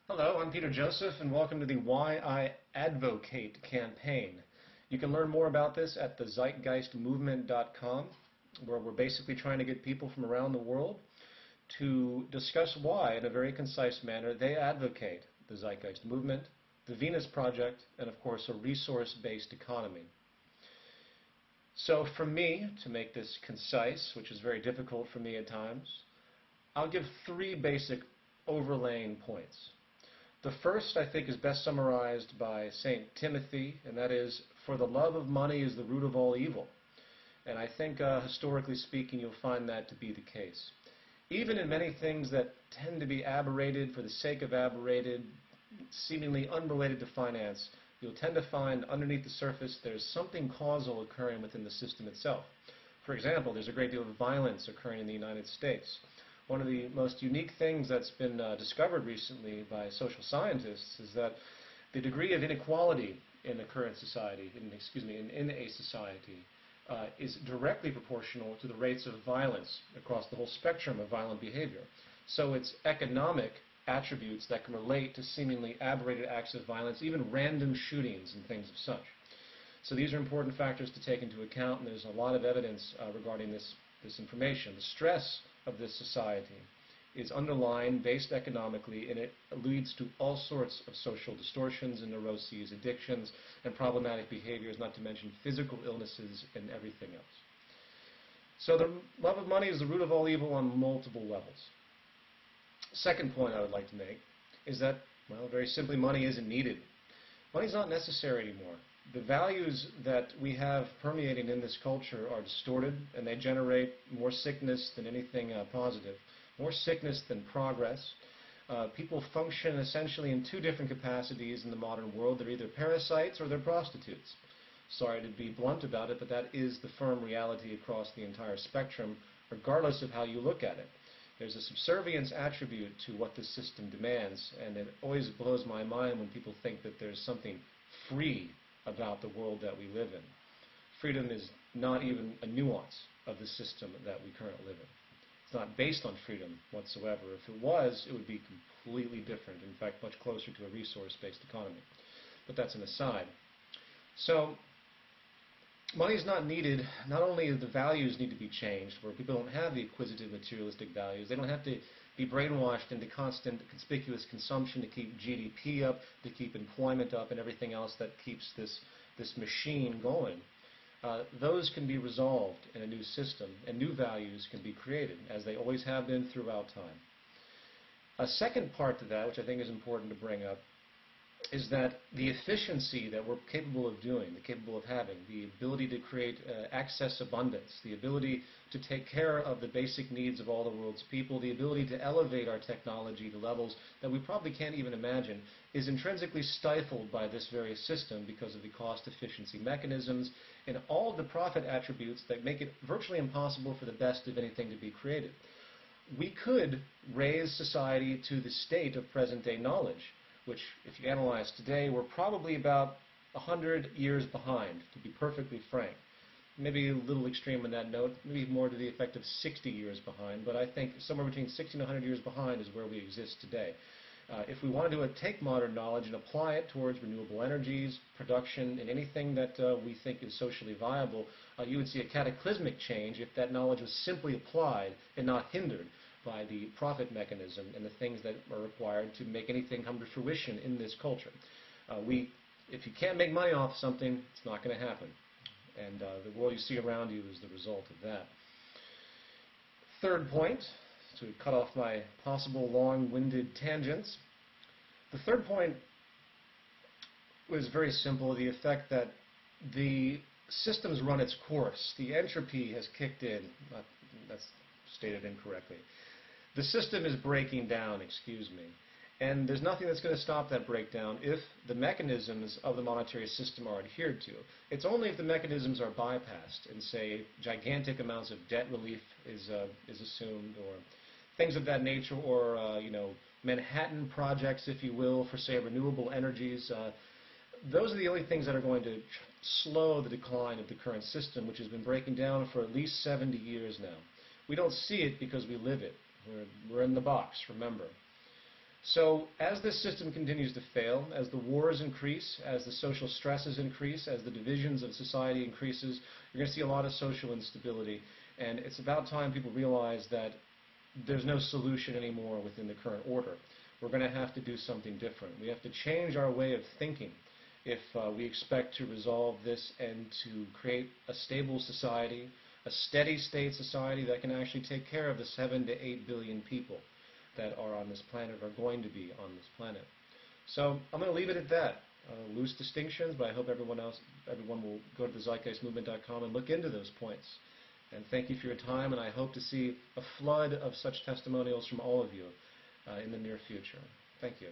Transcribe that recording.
Hello, I'm Peter Joseph, and welcome to the Why I Advocate campaign. You can learn more about this at thezeitgeistmovement.com, where we're basically trying to get people from around the world to discuss why, in a very concise manner, they advocate the Zeitgeist Movement, the Venus Project, and of course a resource-based economy. So for me, to make this concise, which is very difficult for me at times, I'll give three basic overlaying points. The first, I think, is best summarized by St. Timothy, and that is, for the love of money is the root of all evil. And I think, historically speaking, you'll find that to be the case. Even in many things that tend to be aberrated for the sake of aberrated, seemingly unrelated to finance, you'll tend to find underneath the surface there's something causal occurring within the system itself. For example, there's a great deal of violence occurring in the United States. One of the most unique things that's been discovered recently by social scientists is that the degree of inequality in the current society, in a society, is directly proportional to the rates of violence across the whole spectrum of violent behavior. So it's economic attributes that can relate to seemingly aberrated acts of violence, even random shootings and things of such. So these are important factors to take into account, and there's a lot of evidence regarding this information. The stress of this society is underlined, based economically, and it leads to all sorts of social distortions and neuroses, addictions, and problematic behaviors, not to mention physical illnesses and everything else. So the love of money is the root of all evil on multiple levels. Second point I would like to make is that, well, very simply, money isn't needed. Money's not necessary anymore. The values that we have permeating in this culture are distorted, and they generate more sickness than anything positive, more sickness than progress. People function essentially in two different capacities in the modern world. They're either parasites or they're prostitutes. Sorry to be blunt about it, but that is the firm reality across the entire spectrum, regardless of how you look at it. There's a subservience attribute to what this system demands, and it always blows my mind when people think that there's something free about the world that we live in. Freedom is not even a nuance of the system that we currently live in. It's not based on freedom whatsoever. If it was, it would be completely different, in fact, much closer to a resource-based economy. But that's an aside. So money is not needed. Not only do the values need to be changed, where people don't have the acquisitive materialistic values, they don't have to be brainwashed into constant conspicuous consumption to keep GDP up, to keep employment up, and everything else that keeps this machine going. Those can be resolved in a new system, and new values can be created, as they always have been throughout time. A second part to that, which I think is important to bring up, is that the efficiency that we're capable of doing, capable of having, the ability to create access abundance, the ability to take care of the basic needs of all the world's people, the ability to elevate our technology to levels that we probably can't even imagine, is intrinsically stifled by this very system because of the cost efficiency mechanisms and all of the profit attributes that make it virtually impossible for the best of anything to be created. We could raise society to the state of present-day knowledge, which, if you analyze today, we're probably about 100 years behind, to be perfectly frank. Maybe a little extreme on that note, maybe more to the effect of 60 years behind, but I think somewhere between 60 and 100 years behind is where we exist today. If we wanted to take modern knowledge and apply it towards renewable energies, production, and anything that we think is socially viable, you would see a cataclysmic change if that knowledge was simply applied and not hindered by the profit mechanism and the things that are required to make anything come to fruition in this culture. If you can't make money off something, it's not going to happen. And the world you see around you is the result of that. Third point, to cut off my possible long-winded tangents, the third point was very simple, the effect that the system's run its course. The entropy has kicked in. That's stated incorrectly. The system is breaking down, excuse me. And there's nothing that's going to stop that breakdown if the mechanisms of the monetary system are adhered to. It's only if the mechanisms are bypassed and, say, gigantic amounts of debt relief is assumed, or things of that nature, or Manhattan projects, if you will, for, say, renewable energies. Those are the only things that are going to slow the decline of the current system, which has been breaking down for at least 70 years now. We don't see it because we live it. We're in the box, remember. So as this system continues to fail, as the wars increase, as the social stresses increase, as the divisions of society increases, you're going to see a lot of social instability. And it's about time people realize that there's no solution anymore within the current order. We're going to have to do something different. We have to change our way of thinking if we expect to resolve this and to create a stable society, a steady state society that can actually take care of the 7 to 8 billion people that are on this planet, or going to be on this planet. So I'm going to leave it at that. Loose distinctions, but I hope everyone will go to the zeitgeistmovement.com and look into those points. And thank you for your time, and I hope to see a flood of such testimonials from all of you in the near future. Thank you.